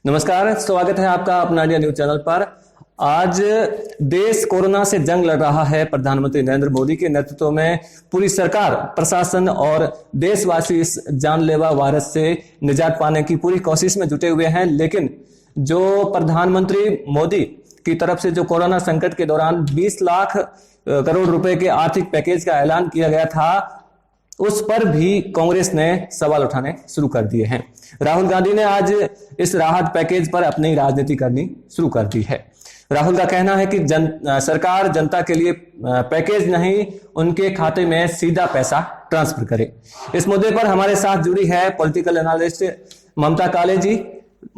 नमस्कार, स्वागत है आपका अपना इंडिया न्यूज चैनल पर। आज देश कोरोना से जंग लड़ रहा है। प्रधानमंत्री नरेंद्र मोदी के नेतृत्व में पूरी सरकार, प्रशासन और देशवासी इस जानलेवा वायरस से निजात पाने की पूरी कोशिश में जुटे हुए हैं। लेकिन जो प्रधानमंत्री मोदी की तरफ से जो कोरोना संकट के दौरान 20 लाख करोड़ रुपए के आर्थिक पैकेज का ऐलान किया गया था, उस पर भी कांग्रेस ने सवाल उठाने शुरू कर दिए हैं। राहुल गांधी ने आज इस राहत पैकेज पर अपनी राजनीति करनी शुरू कर दी है। राहुल का कहना है कि सरकार जनता के लिए पैकेज नहीं, उनके खाते में सीधा पैसा ट्रांसफर करे। इस मुद्दे पर हमारे साथ जुड़ी है पॉलिटिकल एनालिस्ट ममता काले जी।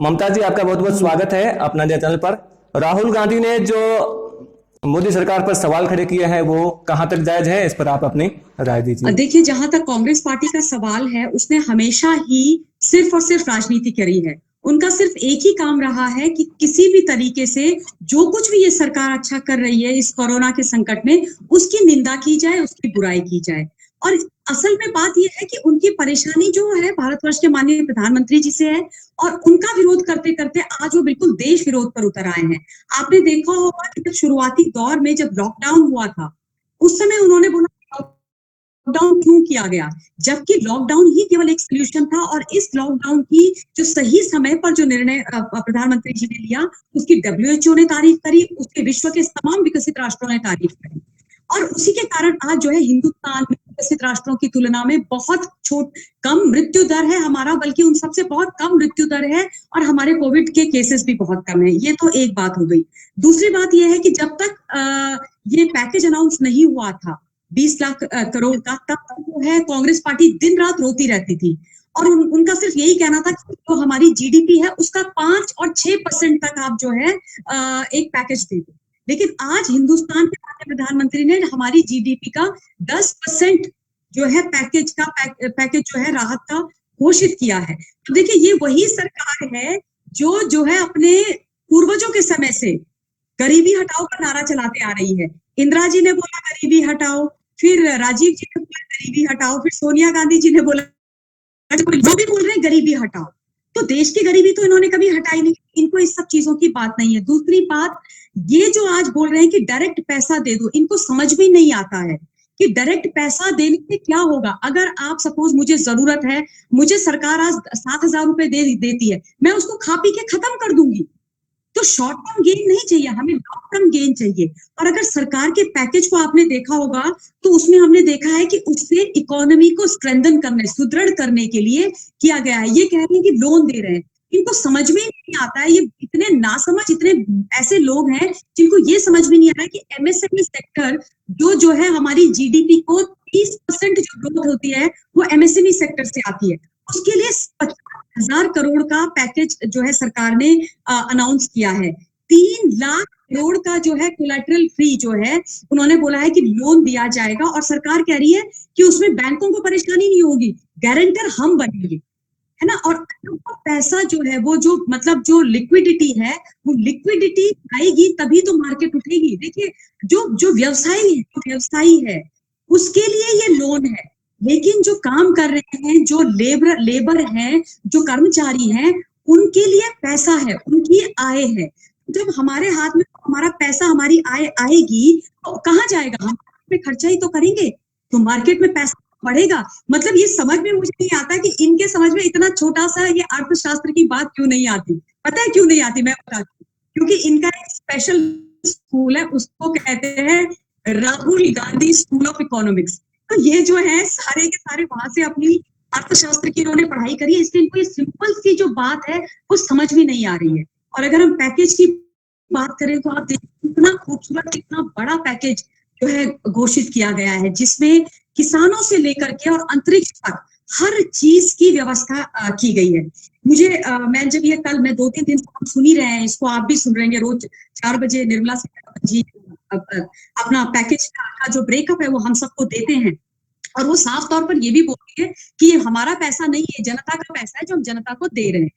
ममता जी, आपका बहुत बहुत स्वागत है अपना इंडिया चैनल पर। राहुल गांधी ने जो मोदी सरकार पर सवाल खड़े किए हैं, वो कहां तक जायज है, इस पर आप अपनी राय दीजिए। देखिए, जहां तक कांग्रेस पार्टी का सवाल है, उसने हमेशा ही सिर्फ और सिर्फ राजनीति करी है। उनका सिर्फ एक ही काम रहा है कि किसी भी तरीके से जो कुछ भी ये सरकार अच्छा कर रही है इस कोरोना के संकट में, उसकी निंदा की जाए, उसकी बुराई की जाए। और असल में बात यह है कि उनकी परेशानी जो है भारतवर्ष के माननीय प्रधानमंत्री जी से है, और उनका विरोध करते करते आज वो बिल्कुल देश विरोध पर उतर आए हैं। आपने देखा होगा कि जब शुरुआती दौर में जब लॉकडाउन हुआ था, उस समय उन्होंने बोला लॉकडाउन क्यों किया गया, जबकि लॉकडाउन ही केवल एक सोल्यूशन था। और इस लॉकडाउन की जो सही समय पर जो निर्णय प्रधानमंत्री जी ने लिया, उसकी WHO ने तारीफ करी, उसके विश्व के तमाम विकसित राष्ट्रों ने तारीफ करी। और उसी के कारण आज जो है हिंदुस्तान में विकसित राष्ट्रों की तुलना में बहुत कम मृत्यु दर है हमारा, बल्कि उन सबसे बहुत कम मृत्यु दर है, और हमारे कोविड के केसेस भी बहुत कम है। ये तो एक बात हो गई। दूसरी बात यह है कि जब तक ये पैकेज अनाउंस नहीं हुआ था 20 लाख करोड़ का, तब तक जो है कांग्रेस पार्टी दिन रात रोती रहती थी। और उनका सिर्फ यही कहना था कि जो हमारी GDP है उसका 5 और 6% तक आप जो है एक पैकेज दे दो। लेकिन आज हिंदुस्तान के प्रधानमंत्री ने हमारी GDP का 10% जो है पैकेज जो है राहत का घोषित किया है। तो देखिए, ये वही सरकार है जो है अपने पूर्वजों के समय से गरीबी हटाओ का नारा चलाते आ रही है। इंदिरा जी ने बोला गरीबी हटाओ, फिर राजीव जी ने बोला गरीबी हटाओ, फिर सोनिया गांधी जी ने बोला, जो भी बोल रहे हैं गरीबी हटाओ। तो देश की गरीबी तो इन्होंने कभी हटाई नहीं, इनको इस सब चीजों की बात नहीं है। दूसरी बात, ये जो आज बोल रहे हैं कि डायरेक्ट पैसा दे दो, इनको समझ में नहीं आता है कि डायरेक्ट पैसा देने से क्या होगा। अगर आप सपोज मुझे जरूरत है, मुझे सरकार आज 7,000 रुपए देती है, मैं उसको खा पी के खत्म कर दूंगी। तो शॉर्ट टर्म गेन नहीं चाहिए, हमें लॉन्ग टर्म गेन चाहिए। और अगर सरकार के पैकेज को आपने देखा होगा, तो उसमें हमने देखा है कि उससे इकोनॉमी को स्ट्रेंथन करने, सुदृढ़ करने के लिए किया गया है। ये कह रहे हैं कि लोन दे रहे हैं, इनको समझ में नहीं आता है। ये इतने नासमझ, इतने ऐसे लोग हैं जिनको ये समझ में नहीं आ रहा है कि MSME सेक्टर जो है हमारी GDP को 30% जो ग्रोथ होती है वो MSME सेक्टर से आती है। उसके लिए 50,000 करोड़ का पैकेज जो है सरकार ने अनाउंस किया है। 3 लाख करोड़ का जो है कोलैटरल फ्री जो है उन्होंने बोला है कि लोन दिया जाएगा। और सरकार कह रही है कि उसमें बैंकों को परेशानी नहीं होगी, गारंटर हम बनेंगे, है ना। और पैसा जो है वो जो मतलब जो लिक्विडिटी है, वो लिक्विडिटी आएगी तभी तो मार्केट उठेगी। देखिए, जो व्यवसायी है उसके लिए ये लोन है, लेकिन जो काम कर रहे हैं, जो लेबर हैं, जो कर्मचारी हैं, उनके लिए पैसा है, उनकी आय है। जब हमारे हाथ में हमारा पैसा, हमारी आय आएगी तो कहाँ जाएगा, हम पे खर्चा ही तो करेंगे, तो मार्केट में पैसा बढ़ेगा। मतलब ये समझ में मुझे नहीं आता कि इनके समझ में इतना छोटा सा ये अर्थशास्त्र की बात क्यों नहीं आती। पता है क्यों नहीं आती, मैं बताती हूँ। क्योंकि इनका एक स्पेशल स्कूल है, उसको कहते हैं Rahul Gandhi school of economics. तो ये जो है सारे के सारे वहां से अपनी अर्थशास्त्र की इन्होंने पढ़ाई करी है, इसलिए इनको ये सिंपल सी जो बात है वो समझ में नहीं आ रही है। और अगर हम पैकेज की बात करें तो आप देखिए कितना खूबसूरत, कितना बड़ा पैकेज जो है घोषित किया गया है, जिसमें किसानों से लेकर के और अंतरिक्ष तक हर चीज की व्यवस्था की गई है। मुझे मैं जब ये कल, मैं 2-3 दिन से हम सुन ही रहे हैं इसको, आप भी सुन रहे हैं, रोज 4 बजे निर्मला सीतारमण जी अपना पैकेज का जो ब्रेकअप है वो हम सबको देते हैं। और वो साफ तौर पर ये भी बोलती है कि ये हमारा पैसा नहीं है, जनता का पैसा है जो हम जनता को दे रहे हैं।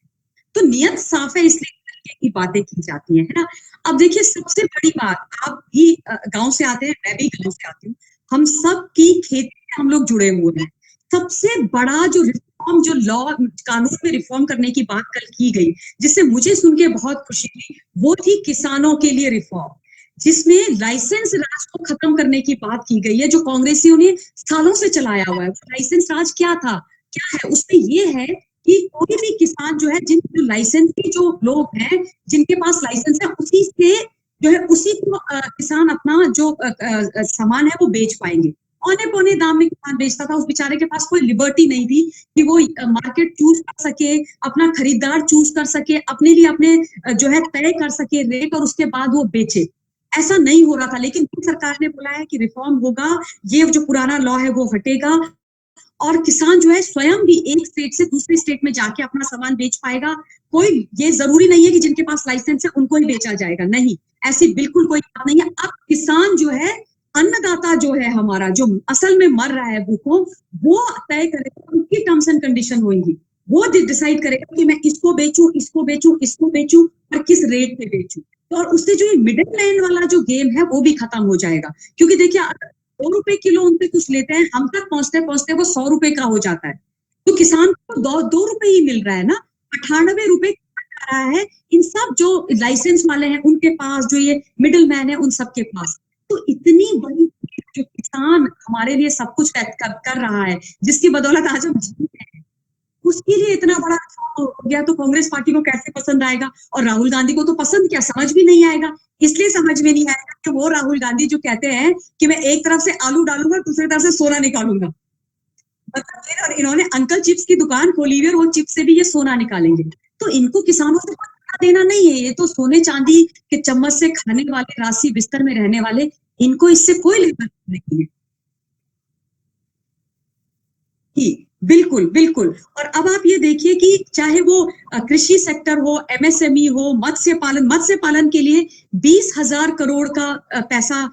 तो नियत साफ है, इसलिए की बातें की जाती है ना। अब देखिए, सबसे बड़ी बात, आप भी गांव से आते हैं, मैं भी गांव से आती हूँ, हम सब की खेती में हम लोग जुड़े हुए हैं। सबसे बड़ा जो रिफॉर्म जो लॉ कानून में रिफॉर्म करने की बात कल की गई, जिससे मुझे सुन के बहुत खुशी हुई, वो थी किसानों के लिए रिफॉर्म, जिसमें लाइसेंस राज को खत्म करने की बात की गई है, जो कांग्रेसियों ने सालों से चलाया हुआ है। लाइसेंस राज क्या था, क्या है, उसमें ये है कि कोई भी किसान जो है, जो लाइसेंस के जो लोग हैं, जिनके पास लाइसेंस है, उसी से जो है उसी को किसान अपना जो सामान है वो बेच पाएंगे। औने पौने दाम में किसान बेचता था, उस बेचारे के पास कोई लिबर्टी नहीं थी कि वो मार्केट चूज कर सके, अपना खरीदार चूज कर सके, अपने लिए अपने जो है तय कर सके रेट और उसके बाद वो बेचे। ऐसा नहीं हो रहा था, लेकिन सरकार ने बोला है कि रिफॉर्म होगा, ये जो पुराना लॉ है वो हटेगा और किसान जो है स्वयं भी एक स्टेट से दूसरे स्टेट में जाके अपना सामान बेच पाएगा। कोई ये जरूरी नहीं है कि जिनके पास लाइसेंस है उनको ही बेचा जाएगा, नहीं, ऐसी बिल्कुल कोई बात नहीं है। अब किसान जो है, अन्नदाता जो है हमारा, जो असल में मर रहा है भूखों, वो तय करेगा, उनकी टर्म्स एंड कंडीशन होंगी, वो डिसाइड करेगा कि मैं इसको बेचूं, इसको बेचूं, इसको बेचूं और किस रेट पे बेचूं। और उससे जो ये मिडिल मैन वाला जो गेम है वो भी खत्म हो जाएगा, क्योंकि देखिए 2 रुपए किलो उनसे कुछ लेते हैं, हम तक पहुंचते पहुंचते वो 100 रुपए का हो जाता है, तो किसान को 2 रुपए ही मिल रहा है ना, 98 रुपए आ रहा है इन सब जो लाइसेंस वाले हैं उनके पास, जो ये मिडिल मैन है उन सबके पास। तो इतनी बड़ी जो किसान हमारे लिए सब कुछ कर रहा है, जिसकी बदौलत आज हम जी रहे हैं, उसके लिए इतना बड़ा हो गया, तो कांग्रेस पार्टी को कैसे पसंद आएगा? और राहुल गांधी को तो पसंद क्या, समझ भी नहीं आएगा। इसलिए समझ में नहीं आएगा कि वो राहुल गांधी जो कहते हैं कि मैं एक तरफ से आलू डालूंगा, दूसरी तरफ से सोना निकालूंगा, मतलब और इन्होंने अंकल चिप्स की दुकान खोली हुई है और वो चिप्स से भी ये सोना निकालेंगे। तो इनको किसानों से कोई देना नहीं है, ये तो सोने चांदी के चम्मच से खाने वाले, राशि बिस्तर में रहने वाले, इनको इससे कोई लेना नहीं है। बिल्कुल, बिल्कुल। और अब आप ये देखिए कि चाहे वो कृषि सेक्टर हो, एमएसएमई हो, मत्स्य पालन के लिए 20,000 करोड़ का पैसा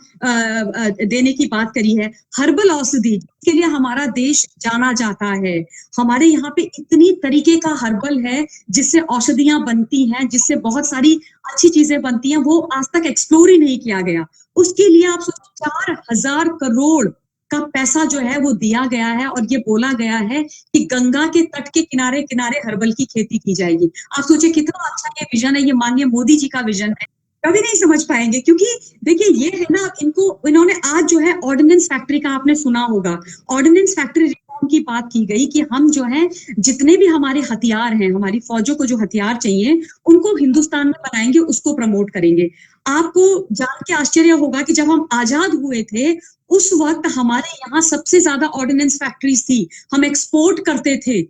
देने की बात करी है। हर्बल औषधि के लिए हमारा देश जाना जाता है, हमारे यहाँ पे इतनी तरीके का हर्बल है जिससे औषधियां बनती हैं, जिससे बहुत सारी अच्छी चीजें बनती हैं, वो आज तक एक्सप्लोर ही नहीं किया गया। उसके लिए आप 4,000 करोड़ का पैसा जो है वो दिया गया है और ये बोला गया है कि गंगा के तट के किनारे किनारे हर्बल की खेती की जाएगी। आप सोचिए कितना अच्छा ये विजन है, ये माननीय मोदी जी का विजन है। कभी नहीं समझ पाएंगे, क्योंकि देखिए ये है ना, इन्होंने आज जो है ऑर्डिनेंस फैक्ट्री का आपने सुना होगा, ऑर्डिनेंस फैक्ट्री रिफॉर्म की बात की गई कि हम जो है जितने भी हमारे हथियार हैं, हमारी फौजों को जो हथियार चाहिए उनको हिंदुस्तान में बनाएंगे, उसको प्रमोट करेंगे। आपको जान के आश्चर्य होगा कि जब हम आजाद हुए थे उस वक्त हमारे यहाँ सबसे ज्यादा ऑर्डिनेंस फैक्ट्रीज थी, हम एक्सपोर्ट करते थे,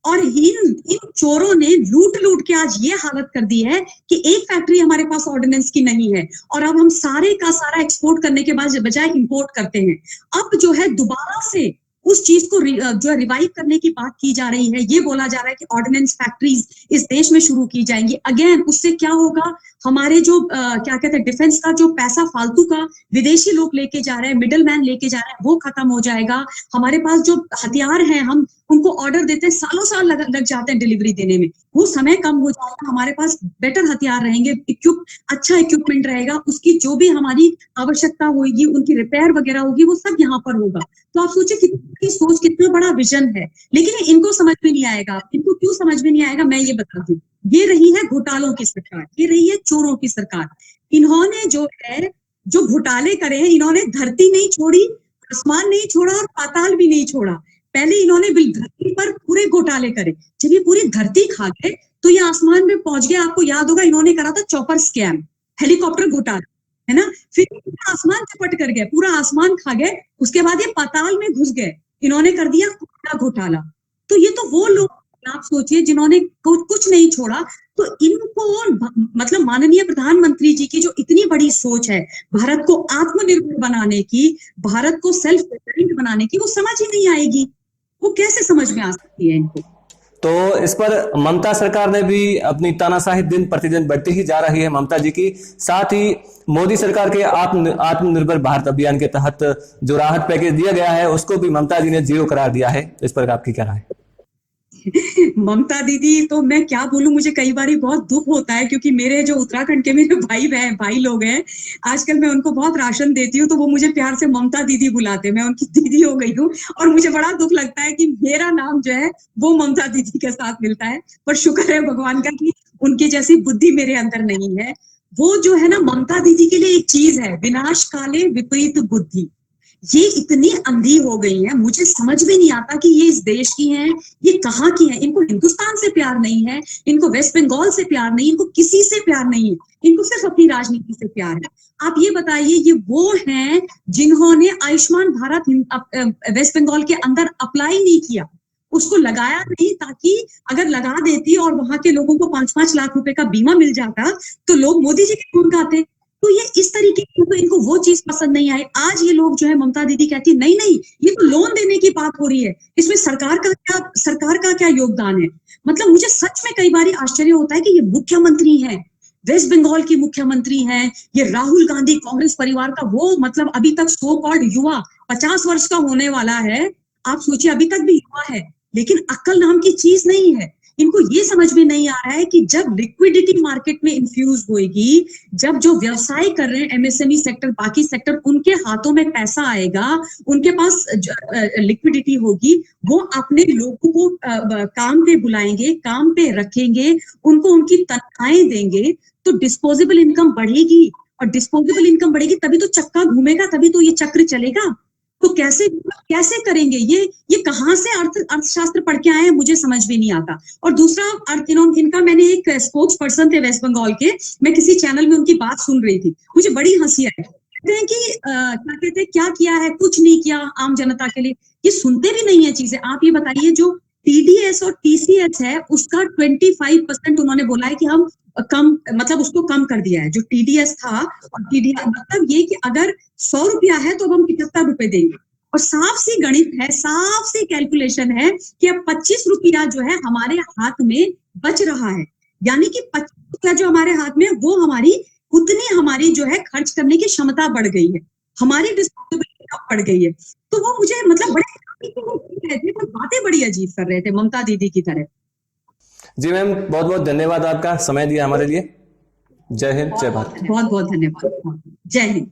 और इन चोरों ने लूट लूट के आज ये हालत कर दी है कि एक फैक्ट्री हमारे पास ऑर्डिनेंस की नहीं है, और अब हम सारे का सारा एक्सपोर्ट करने के बाद बजाय इंपोर्ट करते हैं। अब जो है दोबारा से उस चीज को जो रिवाइव करने की बात की जा रही है, ये बोला जा रहा है कि ऑर्डिनेंस फैक्ट्रीज इस देश में शुरू की जाएंगी। अगेन उससे क्या होगा, हमारे जो क्या कहते हैं डिफेंस का जो पैसा फालतू का विदेशी लोग लेके जा रहे हैं, मिडिल मैन लेके जा रहे हैं, वो खत्म हो जाएगा। हमारे पास जो हथियार हैं, हम उनको ऑर्डर देते हैं, सालों साल लग जाते हैं डिलीवरी देने में, वो समय कम हो जाएगा, हमारे पास बेटर हथियार रहेंगे, अच्छा इक्विपमेंट रहेगा, उसकी जो भी हमारी आवश्यकता होगी, उनकी रिपेयर वगैरह होगी, वो सब यहाँ पर होगा। तो आप सोचिए कितनी सोच, कितना बड़ा विजन है, लेकिन इनको समझ में नहीं आएगा। इनको क्यों समझ में नहीं आएगा, मैं ये बताती हूँ। ये रही है घोटालों की सरकार, ये रही है चोरों की सरकार। इन्होंने जो है जो घोटाले करे हैं, इन्होंने धरती नहीं छोड़ी, आसमान नहीं छोड़ा और पाताल भी नहीं छोड़ा। पहले इन्होंने धरती पर पूरे घोटाले करे, जब ये पूरी धरती खा गए तो ये आसमान में पहुंच गए। आपको याद होगा इन्होंने करा था चॉपर स्कैम, हेलीकॉप्टर घोटाला, है ना, फिर पूरा आसमान चपट कर गए, पूरा आसमान खा गए, उसके बाद ये पाताल में घुस गए, इन्होंने कर दिया घोटाला। तो ये तो वो लोग आप सोचिए जिन्होंने कुछ नहीं छोड़ा। तो इनको मतलब माननीय प्रधानमंत्री जी की जो इतनी बड़ी सोच है भारत को आत्मनिर्भर बनाने की, भारत को सेल्फ डिपेंडेंट बनाने की, वो समझ ही नहीं आएगी, वो कैसे समझ में आ सकती है इनको। तो इस पर ममता सरकार ने भी अपनी तानाशाही दिन प्रतिदिन बढ़ती ही जा रही है, ममता जी की। साथ ही मोदी सरकार के आत्मनिर्भर भारत अभियान के तहत जो राहत पैकेज दिया गया है उसको भी ममता जी ने 0 करार दिया है। इस पर आपकी क्या राय है? ममता दीदी तो मैं क्या बोलूं, मुझे कई बार बहुत दुख होता है क्योंकि मेरे जो उत्तराखंड के मेरे भाई लोग हैं, आजकल मैं उनको बहुत राशन देती हूँ तो वो मुझे प्यार से ममता दीदी बुलाते हैं, मैं उनकी दीदी हो गई हूँ। और मुझे बड़ा दुख लगता है कि मेरा नाम जो है वो ममता दीदी के साथ मिलता है, पर शुक्र है भगवान का कि उनकी जैसी बुद्धि मेरे अंदर नहीं है। वो जो है ना, ममता दीदी के लिए एक चीज है, विनाश काले विपरीत बुद्धि। ये इतनी अंधी हो गई है, मुझे समझ में नहीं आता कि ये इस देश की हैं, ये कहाँ की हैं। इनको हिंदुस्तान से प्यार नहीं है, इनको वेस्ट बंगाल से प्यार नहीं, इनको किसी से प्यार नहीं है, इनको सिर्फ अपनी राजनीति से प्यार है। आप ये बताइए, ये वो हैं जिन्होंने आयुष्मान भारत वेस्ट बंगाल के अंदर अप्लाई नहीं किया, उसको लगाया नहीं, ताकि अगर लगा देती और वहां के लोगों को 5-5 लाख रुपए का बीमा मिल जाता तो लोग मोदी जी के गुण गाते। तो ये इस तरीके की, तो इनको वो चीज पसंद नहीं आई। आज ये लोग जो है, ममता दीदी कहती नहीं नहीं, ये तो लोन देने की बात हो रही है, इसमें सरकार का क्या योगदान है। मतलब मुझे सच में कई बार आश्चर्य होता है कि ये मुख्यमंत्री हैं, वेस्ट बंगाल की मुख्यमंत्री हैं, ये राहुल गांधी कांग्रेस परिवार का वो, मतलब अभी तक सो कॉल्ड युवा, 50 वर्ष का होने वाला है, आप सोचिए अभी तक भी युवा है, लेकिन अक्ल नाम की चीज नहीं है। इनको ये समझ में नहीं आ रहा है कि जब लिक्विडिटी मार्केट में इन्फ्यूज होएगी, जब जो व्यवसाय कर रहे हैं एमएसएमई सेक्टर, बाकी सेक्टर, उनके हाथों में पैसा आएगा, उनके पास लिक्विडिटी होगी, वो अपने लोगों को काम पे बुलाएंगे, काम पे रखेंगे, उनको उनकी तनख्वाहें देंगे, तो डिस्पोजेबल इनकम बढ़ेगी, और डिस्पोजेबल इनकम बढ़ेगी तभी तो चक्का घूमेगा, तभी तो ये चक्र चलेगा। तो कैसे कैसे करेंगे ये कहाँ से अर्थशास्त्र पढ़ के आए हैं, मुझे समझ में नहीं आता। और दूसरा, इनका, मैंने एक स्पोक्स पर्सन थे वेस्ट बंगाल के, मैं किसी चैनल में उनकी बात सुन रही थी, मुझे बड़ी हंसी आई। कहते हैं कि क्या कहते हैं, क्या किया है, कुछ नहीं किया आम जनता के लिए। ये सुनते भी नहीं है चीजें। आप ये बताइए, जो टीडीएस और टीसीएस है उसका 25% उन्होंने बोला है कि हम कम, मतलब उसको कम कर दिया है, जो टीडीएस था। और टीडीएस मतलब ये कि अगर 100 रुपया है तो अब हम 75 रुपए देंगे, और साफ सी गणित है, साफ सी कैलकुलेशन है कि अब 25 रुपया जो है हमारे हाथ में बच रहा है, यानी कि 25 रुपया जो हमारे हाथ में, वो हमारी उतनी, हमारी जो है खर्च करने की क्षमता बढ़ गई है, हमारी डिस्पोजेबिलिटी बढ़ गई है। तो वो मुझे, मतलब बड़े बातें बड़ी अजीब कर रहे थे ममता दीदी की तरह। जी मैम, बहुत बहुत धन्यवाद, आपका समय दिया हमारे लिए। जय हिंद, जय भारत। बहुत बहुत धन्यवाद। जय हिंद।